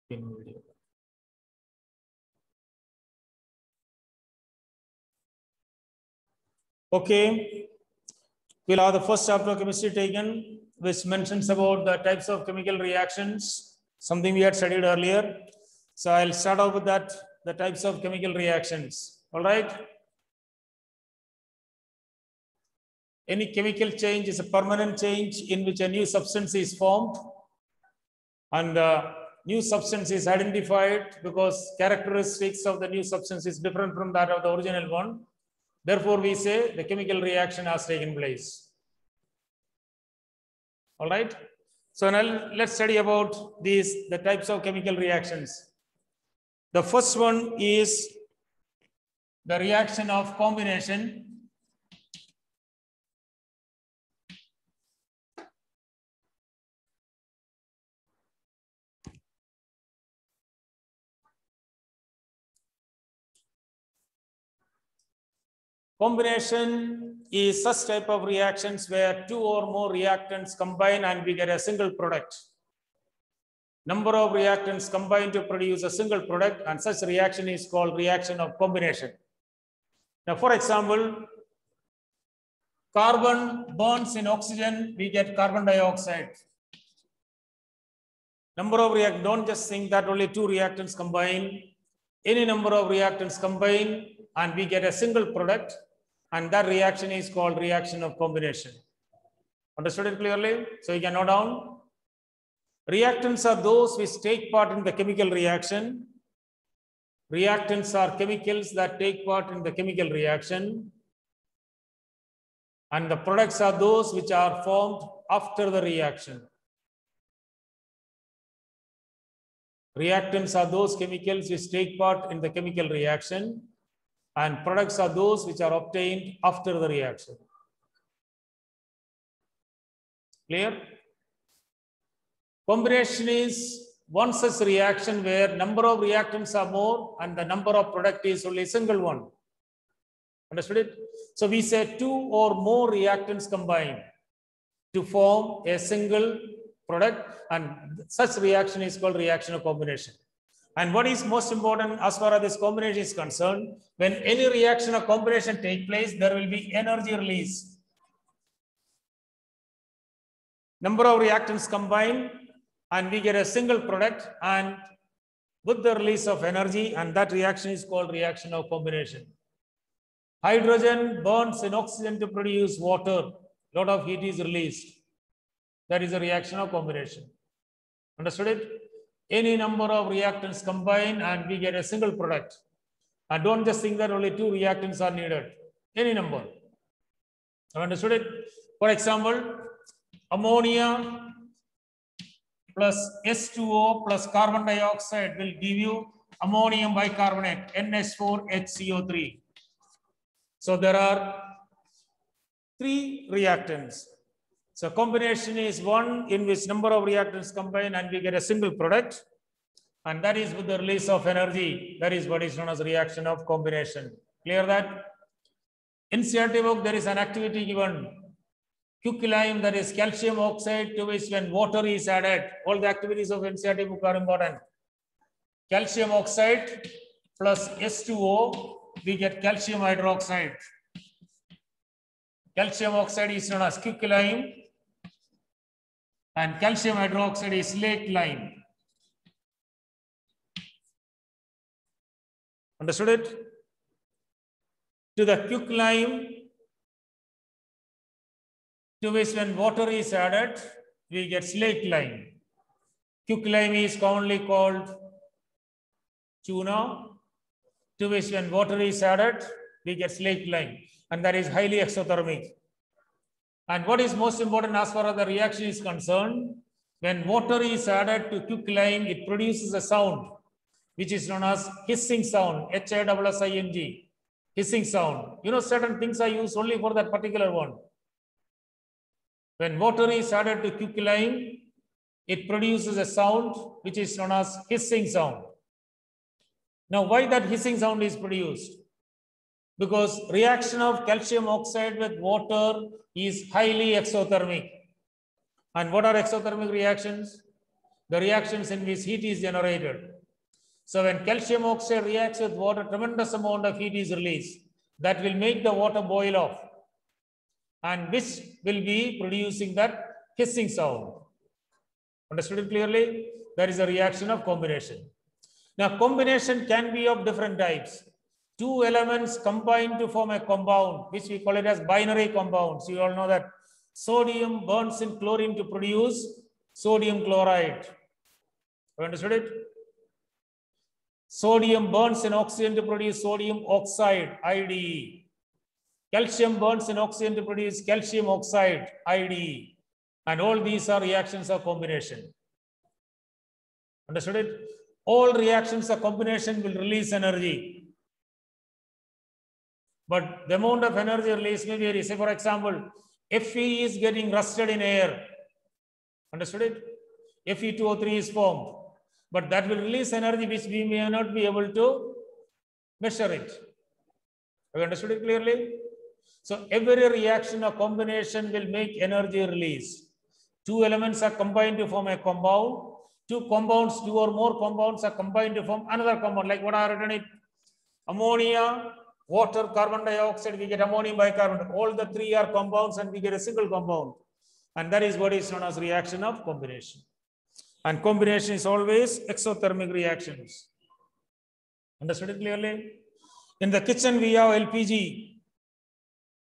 in video. Okay, we'll have the first chapter of chemistry taken, which mentions about the types of chemical reactions, something we had studied earlier. So I'll start off with that, the types of chemical reactions. All right. Any chemical change is a permanent change in which a new substance is formed, and new substance is identified because characteristics of the new substance is different from that of the original one. Therefore, we say the chemical reaction has taken place. All right. So now let's study about the types of chemical reactions. The first one is the reaction of combination. Combination is such type of reactions where two or more reactants combine and we get a single product. Number of reactants combine to produce a single product, and such reaction is called reaction of combination. Now, for example, carbon burns in oxygen, we get carbon dioxide. Number of reactants, don't just think that only two reactants combine. Any number of reactants combine and we get a single product, and that reaction is called reaction of combination. Understood it clearly? So you can note down. Reactants are those which take part in the chemical reaction. Reactants are chemicals that take part in the chemical reaction. And the products are those which are formed after the reaction. Reactants are those chemicals which take part in the chemical reaction, and products are those which are obtained after the reaction. Clear? Combination is one such reaction where number of reactants are more and the number of product is only a single one. Understood it? So we say two or more reactants combine to form a single product, and such reaction is called reaction of combination. And what is most important as far as this combination is concerned, when any reaction of combination takes place, there will be energy release. Number of reactants combine and we get a single product, and with the release of energy, and that reaction is called reaction of combination. Hydrogen burns in oxygen to produce water. A lot of heat is released. That is a reaction of combination. Understood it? Any number of reactants combine and we get a single product. And don't just think that only two reactants are needed. Any number. Understood it? For example, ammonia plus H2O plus carbon dioxide will give you ammonium bicarbonate, NH4HCO3. So there are three reactants. So combination is one in which number of reactants combine and we get a single product, and that is with the release of energy. That is what is known as reaction of combination. Clear that? In CRT book, there is an activity given, quicklime, that is calcium oxide, to which when water is added, all the activities of NCERT book are important. Calcium oxide plus H2O, we get calcium hydroxide. Calcium oxide is known as quicklime, and calcium hydroxide is slaked lime. Understood it? To the quicklime, to which when water is added, we get slaked lime. Quicklime is commonly called tuna, to which when water is added, we get slaked lime, and that is highly exothermic. And what is most important as far as the reaction is concerned, when water is added to quicklime, it produces a sound which is known as hissing sound, H-I-S-S-I-N-G, hissing sound. You know, certain things are used only for that particular one. When water is added to quicklime, it produces a sound which is known as hissing sound. Now, why that hissing sound is produced? Because reaction of calcium oxide with water is highly exothermic. And what are exothermic reactions? the reactions in which heat is generated. So when calcium oxide reacts with water, tremendous amount of heat is released. That will make the water boil off, and which will be producing that hissing sound. Understood it clearly? That is a reaction of combination. Now, combination can be of different types. Two elements combine to form a compound, which we call it as binary compounds. You all know that sodium burns in chlorine to produce sodium chloride. You understood it? Sodium burns in oxygen to produce sodium oxide, IDE. Calcium burns in oxygen to produce calcium oxide, IDE. And all these are reactions of combination. Understood it? All reactions of combination will release energy. But the amount of energy released may vary. Say, for example, Fe is getting rusted in air. Understood it? Fe2O3 is formed. But that will release energy which we may not be able to measure it. Have you understood it clearly? So every reaction or combination will make energy release. Two elements are combined to form a compound. Two or more compounds are combined to form another compound. Like what I written it, ammonia, water, carbon dioxide, we get ammonium bicarbonate. All the three are compounds and we get a single compound. And that is what is known as reaction of combination. And combination is always exothermic reactions. Understood it clearly? In the kitchen, we have LPG.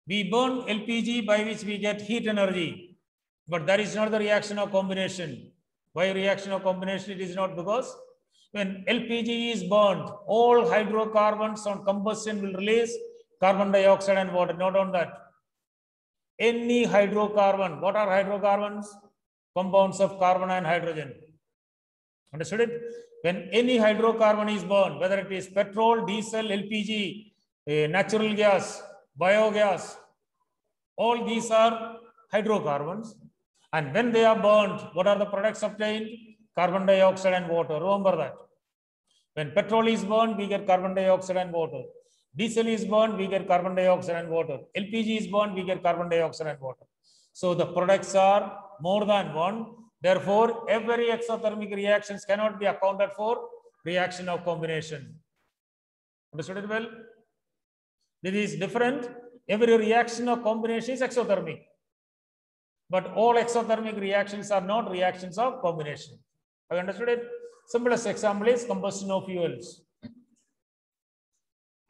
We burn LPG by which we get heat energy. But that is not the reaction of combination. Why reaction of combination? It is not because when LPG is burned, all hydrocarbons on combustion will release carbon dioxide and water. Not on that. Any hydrocarbon, what are hydrocarbons? Compounds of carbon and hydrogen. Understood it? When any hydrocarbon is burned, whether it is petrol, diesel, LPG, natural gas, biogas, all these are hydrocarbons. And when they are burned, what are the products obtained? Carbon dioxide and water. Remember that. When petrol is burned, we get carbon dioxide and water. Diesel is burned, we get carbon dioxide and water. LPG is burned, we get carbon dioxide and water. So the products are more than one. Therefore, every exothermic reactions cannot be accounted for reaction of combination. Understood it well? This is different. Every reaction of combination is exothermic. But all exothermic reactions are not reactions of combination. Have you understood it? Simplest example is combustion of fuels.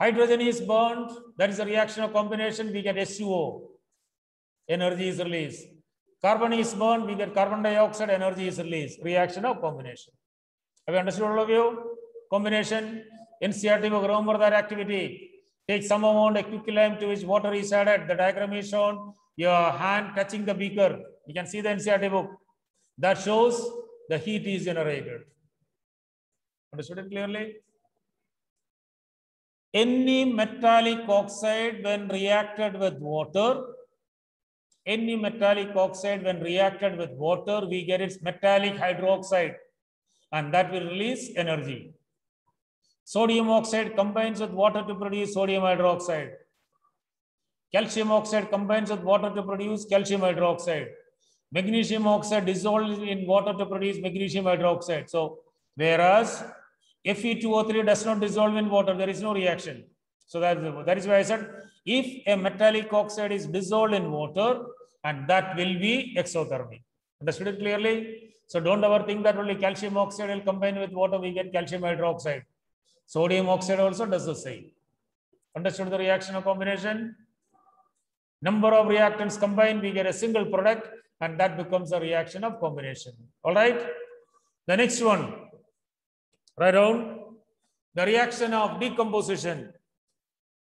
Hydrogen is burned, that is a reaction of combination, we get H2O. Energy is released. Carbon is burned, we get carbon dioxide, energy is released. Reaction of combination. Have you understood all of you? Combination, NCERT book, remember that activity. Take some amount of quicklime to which water is added. The diagram is shown. Your hand touching the beaker. You can see the NCERT book. That shows the heat is generated. Understood it clearly? Any metallic oxide when reacted with water, we get its metallic hydroxide, and that will release energy. Sodium oxide combines with water to produce sodium hydroxide. Calcium oxide combines with water to produce calcium hydroxide. Magnesium oxide dissolves in water to produce magnesium hydroxide. So, whereas Fe2O3 does not dissolve in water, there is no reaction. So that is why I said, if a metallic oxide is dissolved in water, and that will be exothermic. Understood it clearly? So don't ever think that only calcium oxide will combine with water, we get calcium hydroxide. Sodium oxide also does the same. Understood the reaction of combination? Number of reactants combined, we get a single product, and that becomes a reaction of combination. All right? The next one. Write down the reaction of decomposition.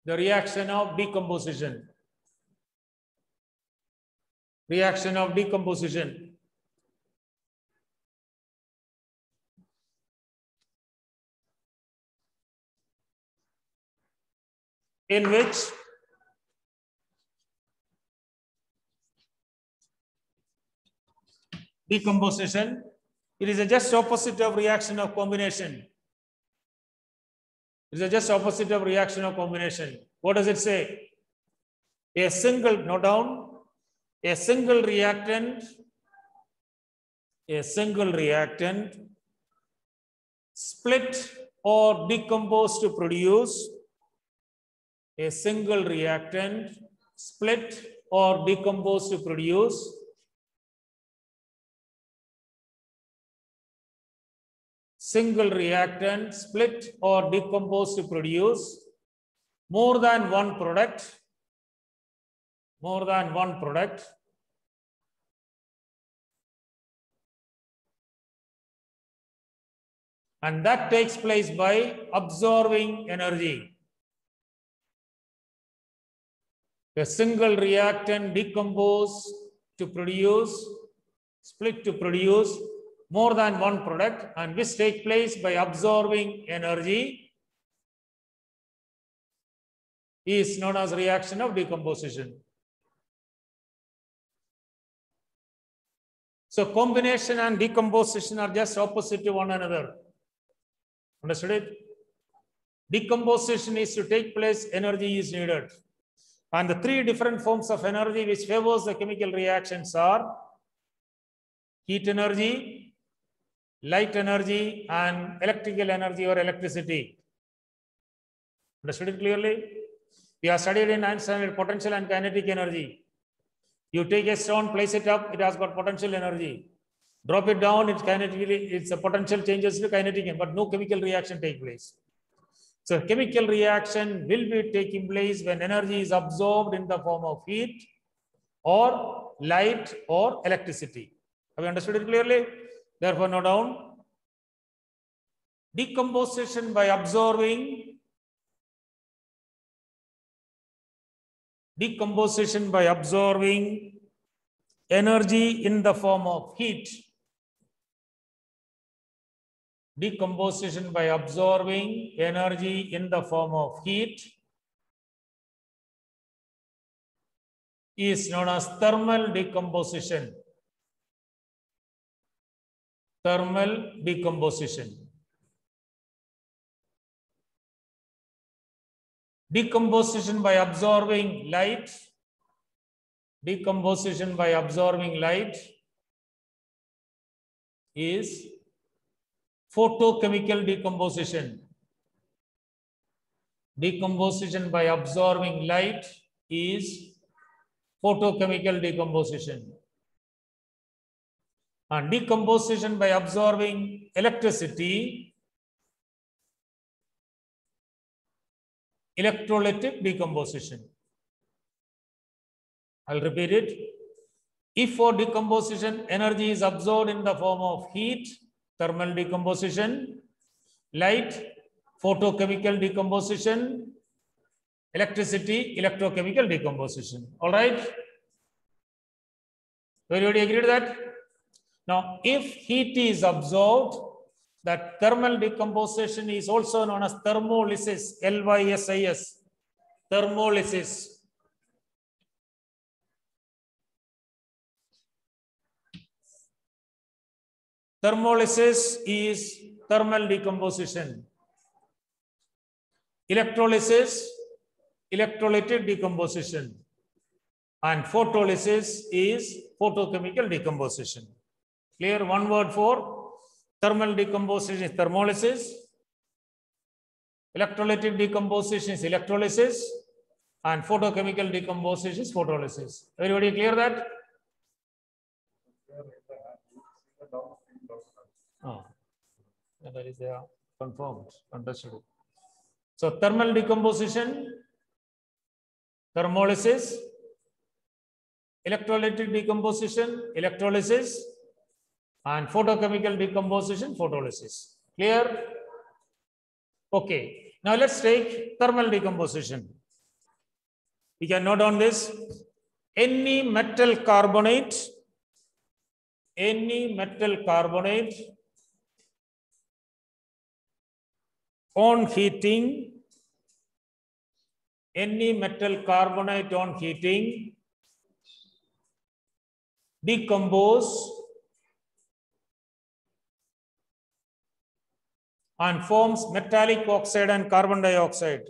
The reaction of decomposition. Reaction of decomposition. In which decomposition, it is a just opposite of reaction of combination. It is a just opposite of reaction of combination. What does it say? A single, note down, a single reactant a single reactant split or decompose to produce a single reactant split or decompose to produce single reactant split or decompose to produce more than one product, and that takes place by absorbing energy. A single reactant decompose to produce, split to produce more than one product, and which take place by absorbing energy is known as reaction of decomposition. So combination and decomposition are just opposite to one another. Understood it? Decomposition is to take place, energy is needed. And the three different forms of energy which favors the chemical reactions are heat energy, light energy, and electrical energy or electricity. Understood it clearly? We have studied in 9th standard potential and kinetic energy. You take a stone, place it up, it has got potential energy. Drop it down, it's kinetically, its potential changes to kinetic, but no chemical reaction take place. So chemical reaction will be taking place when energy is absorbed in the form of heat or light or electricity. Have you understood it clearly? Therefore, note down. Decomposition by absorbing energy in the form of heat. Decomposition by absorbing energy in the form of heat is known as thermal decomposition. Thermal decomposition. Decomposition by absorbing light. Decomposition by absorbing light is photochemical decomposition. Decomposition by absorbing light is photochemical decomposition. And decomposition by absorbing electricity, electrolytic decomposition. I'll repeat it. If for decomposition, energy is absorbed in the form of heat, thermal decomposition, light, photochemical decomposition, electricity, electrochemical decomposition. All right? Everybody agree to that? Now, if heat is absorbed, that thermal decomposition is also known as thermolysis, L-Y-S-I-S, thermolysis. Thermolysis is thermal decomposition. Electrolysis, electrolytic decomposition. And photolysis is photochemical decomposition. Clear? One word for thermal decomposition is thermolysis. Electrolytic decomposition is electrolysis. And photochemical decomposition is photolysis. Everybody clear that? Oh, that is confirmed. Understood. So thermal decomposition, thermolysis, electrolytic decomposition, electrolysis, and photochemical decomposition, photolysis. Clear? Okay. Now let's take thermal decomposition. We can note down this. Any metal carbonate on heating, decompose and forms metallic oxide and carbon dioxide.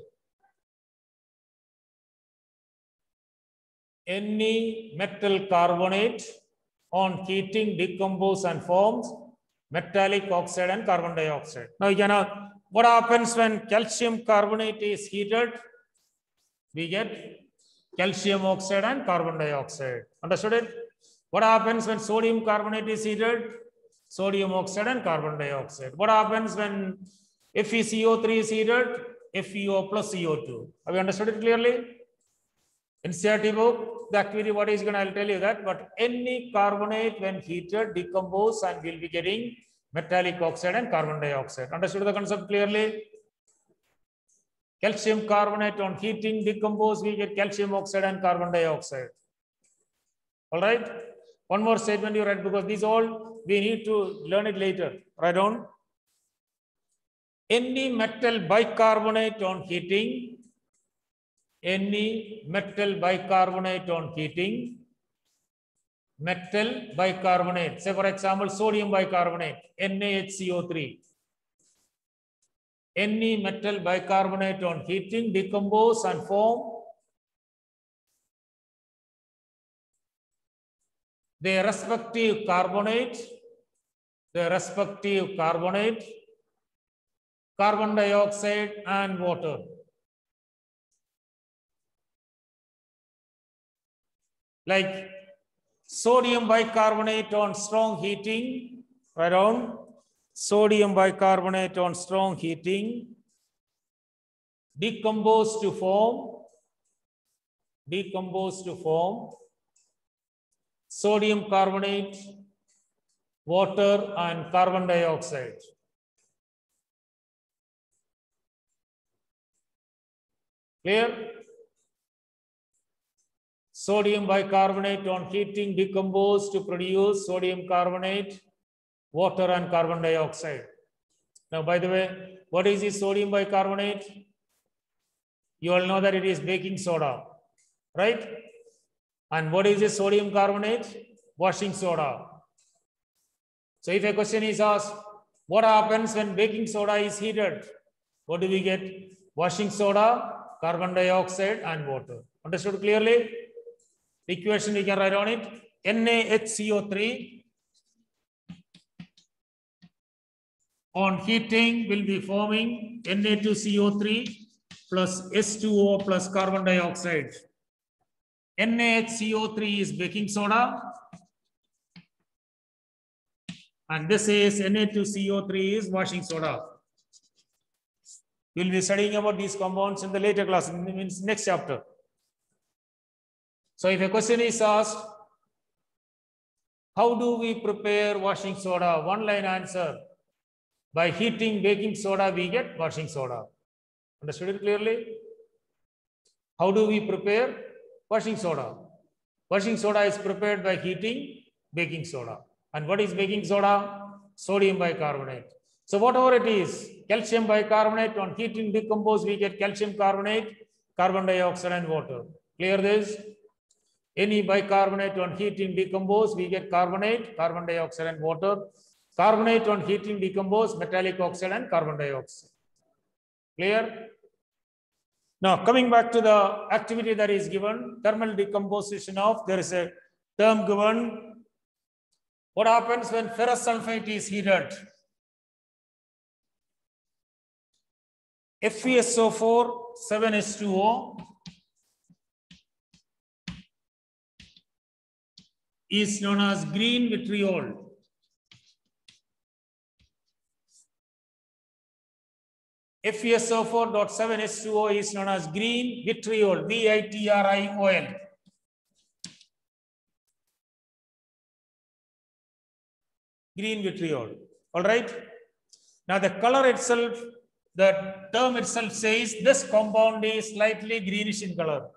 Any metal carbonate on heating decompose and forms metallic oxide and carbon dioxide. Now, you know, what happens when calcium carbonate is heated? We get calcium oxide and carbon dioxide. Understood it? What happens when sodium carbonate is heated? Sodium oxide and carbon dioxide. What happens when FeCO3 is heated? FeO plus CO2. Have you understood it clearly? In CRT book, the activity what is going to, I'll tell you that, but any carbonate when heated decompose and we'll be getting metallic oxide and carbon dioxide. Understood the concept clearly? Calcium carbonate on heating decompose, we get calcium oxide and carbon dioxide. All right. One more statement you read, because these all we need to learn it later. Write down. Any metal bicarbonate on heating, any metal bicarbonate on heating, metal bicarbonate, say for example, sodium bicarbonate, NaHCO3. Any metal bicarbonate on heating decompose and form their respective carbonate, carbon dioxide and water. Like sodium bicarbonate on strong heating, write down. Sodium bicarbonate on strong heating, decompose to form sodium carbonate, water and carbon dioxide. Clear? Sodium bicarbonate on heating decompose to produce sodium carbonate, water and carbon dioxide. Now, by the way, what is this sodium bicarbonate? You all know that it is baking soda, right? And what is this sodium carbonate? Washing soda. So if a question is asked, what happens when baking soda is heated? What do we get? Washing soda, carbon dioxide and water. Understood clearly? The equation we can write on it. NaHCO3 on heating will be forming Na2CO3 plus S2O plus carbon dioxide. NaHCO3 is baking soda and this is Na2CO3 is washing soda. We will be studying about these compounds in the later class, means next chapter. So if a question is asked, how do we prepare washing soda? One line answer. By heating baking soda, we get washing soda. Understood it clearly? How do we prepare washing soda? Washing soda is prepared by heating baking soda. And what is baking soda? Sodium bicarbonate. So whatever it is, calcium bicarbonate on heating decompose, we get calcium carbonate, carbon dioxide and water. Clear this? Any bicarbonate on heating decompose, we get carbonate, carbon dioxide and water. Carbonate on heating decompose, metallic oxide and carbon dioxide. Clear? Now, coming back to the activity that is given, thermal decomposition of, there is a term given. What happens when ferrous sulfate is heated? FeSO4, 7H2O is known as green vitriol. FeSO4.7H2O is known as green vitriol, VITRIOL. Green vitriol. All right. Now the color itself, the term itself says this compound is slightly greenish in color.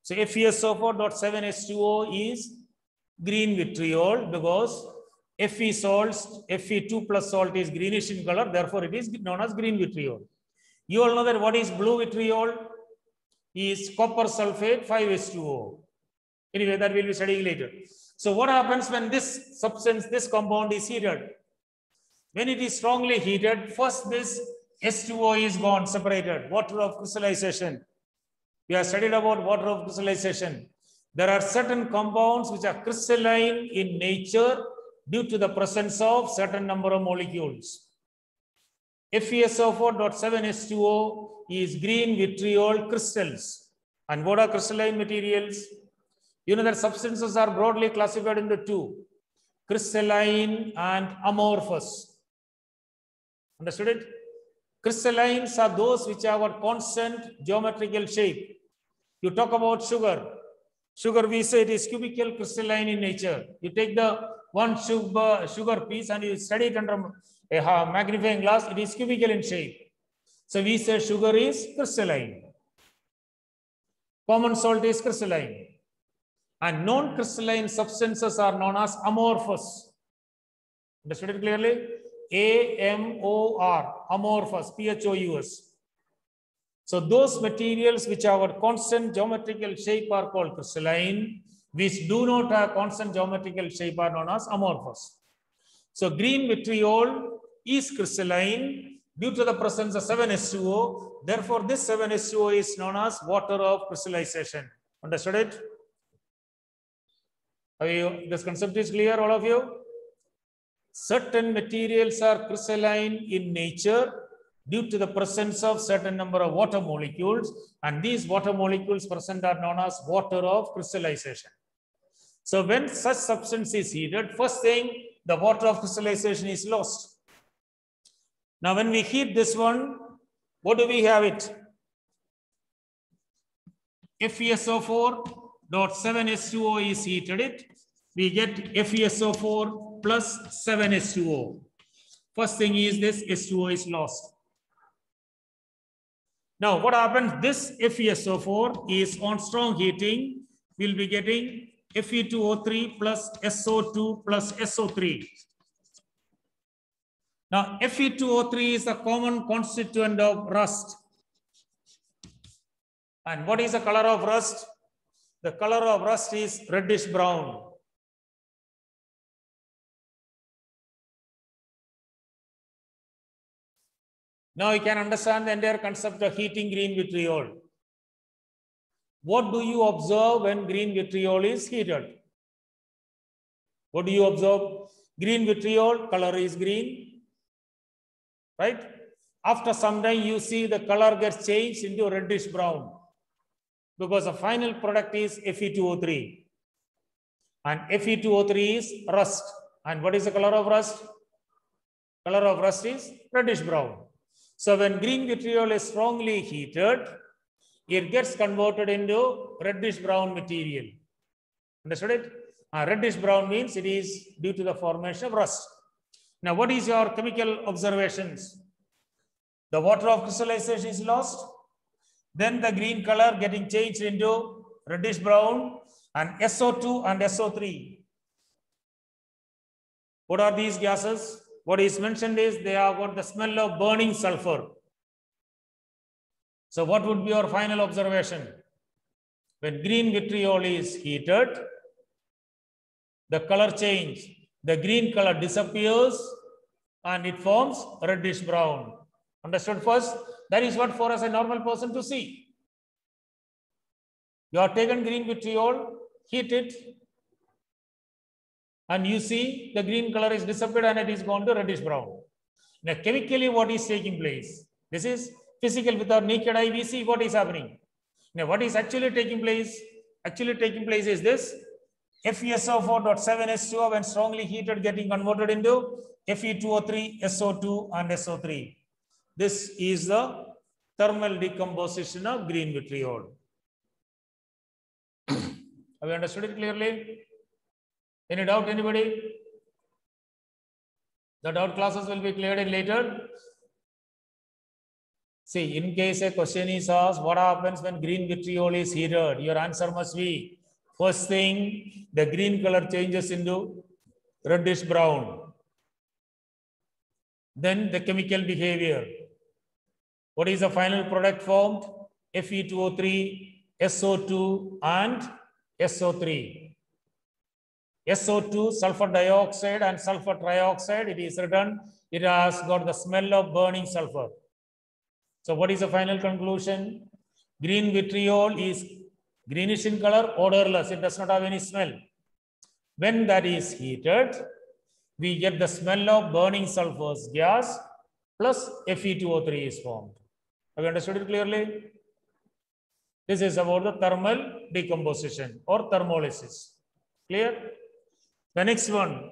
So FeSO4.7H2O is green vitriol because Fe salts, Fe2 plus salt is greenish in color, therefore it is known as green vitriol. You all know that what is blue vitriol? Is copper sulfate 5H2O. Anyway, that we'll be studying later. So what happens when this substance, this compound is heated? When it is strongly heated, first this H2O is gone, separated, water of crystallization. We have studied about water of crystallization. there are certain compounds which are crystalline in nature due to the presence of certain number of molecules. FeSO4.7H2O is green vitriol crystals. And what are crystalline materials? You know that substances are broadly classified into two, crystalline and amorphous. Understood it? Crystallines are those which have a constant geometrical shape. You talk about sugar. Sugar, we say it is cubical crystalline in nature. You take the one sugar piece and you study it under a magnifying glass, it is cubical in shape. So we say sugar is crystalline. Common salt is crystalline. And non-crystalline substances are known as amorphous. Understood it clearly? A-M-O-R, amorphous, P-H-O-U-S. So those materials which have a constant geometrical shape are called crystalline, which do not have constant geometrical shape are known as amorphous. So green vitriol is crystalline due to the presence of 7H2O. Therefore, this 7H2O is known as water of crystallization. Understood it? This concept is clear, all of you? Certain materials are crystalline in nature due to the presence of certain number of water molecules, and these water molecules present are known as water of crystallization. So when such substance is heated, first thing, the water of crystallization is lost. Now when we heat this one, what do we have it? FeSO4.7H2O is heated, we get FeSO4 plus 7H2O. First thing is this H2O is lost. Now what happens? This FeSO4 is on strong heating, we'll be getting Fe2O3 plus SO2 plus SO3. Now Fe2O3 is the common constituent of rust. And what is the color of rust? The color of rust is reddish brown. Now you can understand the entire concept of heating green vitriol. What do you observe when green vitriol is heated? What do you observe? Green vitriol, color is green, right? After some time, you see the color gets changed into reddish brown because the final product is Fe2O3. And Fe2O3 is rust. And what is the color of rust? Color of rust is reddish brown. So when green vitriol is strongly heated, it gets converted into reddish brown material. Understood it? Reddish brown means it is due to the formation of rust. Now, what is your chemical observations? The water of crystallization is lost. Then the green color getting changed into reddish brown and SO2 and SO3. What are these gases? What is mentioned is they have got the smell of burning sulfur. So what would be your final observation? When green vitriol is heated, the color change. The green color disappears and it forms reddish brown. Understood first? That is what for us a normal person to see. You have taken green vitriol, heat it, and you see the green color is disappeared and it is gone to reddish brown. Now, chemically, what is taking place? This is physical. With our naked eye, we see what is happening. Now, what is actually taking place? Actually taking place is this. FeSO4.7H2O when strongly heated getting converted into Fe2O3, SO2 and SO3. This is the thermal decomposition of green vitriol. Have you understood it clearly? Any doubt, anybody? The doubt classes will be cleared in later. See, in case a question is asked, what happens when green vitriol is heated? Your answer must be, first thing, the green color changes into reddish brown. Then the chemical behavior. What is the final product formed? Fe2O3, SO2 and SO3. SO2, sulfur dioxide and sulfur trioxide, it is written, it has got the smell of burning sulfur. So what is the final conclusion? Green vitriol is greenish in color, odorless. It does not have any smell. When that is heated, we get the smell of burning sulfurous gas plus Fe2O3 is formed. Have you understood it clearly? This is about the thermal decomposition or thermolysis. Clear? The next one,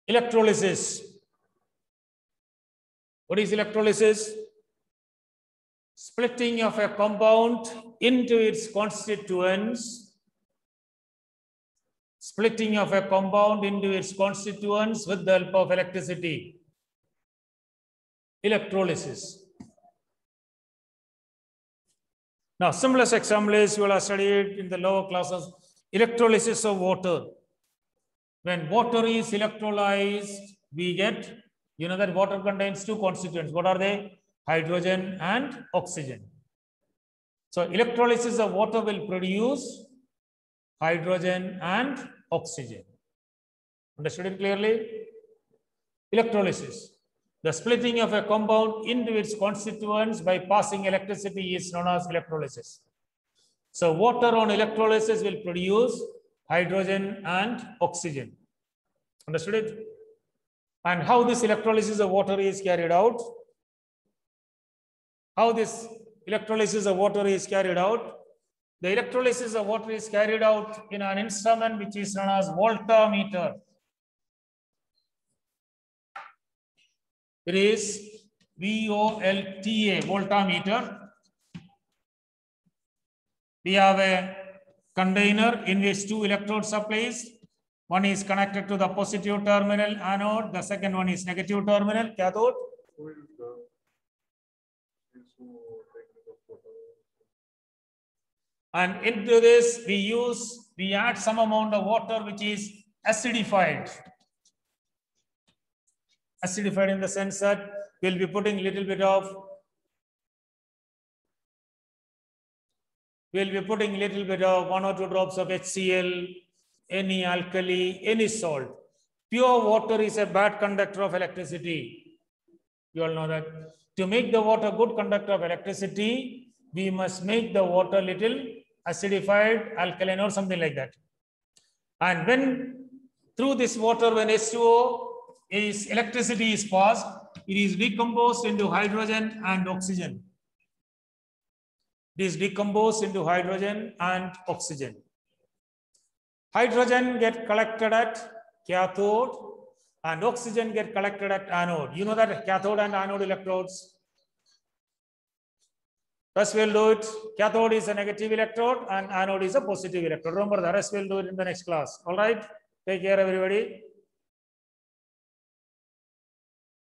electrolysis. What is electrolysis? Splitting of a compound into its constituents. Splitting of a compound into its constituents with the help of electricity. Electrolysis. Now, simplest example is you will have studied in the lower classes, electrolysis of water. When water is electrolyzed, we get, you know that water contains two constituents. What are they? Hydrogen and oxygen. So, electrolysis of water will produce hydrogen and oxygen. Understood it clearly? Electrolysis. The splitting of a compound into its constituents by passing electricity is known as electrolysis. So water on electrolysis will produce hydrogen and oxygen. Understood it? And how this electrolysis of water is carried out? How this electrolysis of water is carried out? The electrolysis of water is carried out in an instrument which is known as voltameter. It is VOLTA, voltameter. We have a container in which two electrodes are placed. One is connected to the positive terminal anode. The second one is negative terminal cathode. And into this, we add some amount of water which is acidified. Acidified in the sense that we'll be putting little bit of, one or two drops of HCl, any alkali, any salt. Pure water is a bad conductor of electricity. You all know that. To make the water good conductor of electricity, we must make the water little acidified, alkaline or something like that. And when through this water, when H2O is electricity is passed, it is decomposed into hydrogen and oxygen. It is decomposed into hydrogen and oxygen. Hydrogen get collected at cathode and oxygen get collected at anode. You know that cathode and anode electrodes. Rest we'll do it. Cathode is a negative electrode and anode is a positive electrode. Remember the rest we'll do it in the next class. All right. Take care, everybody.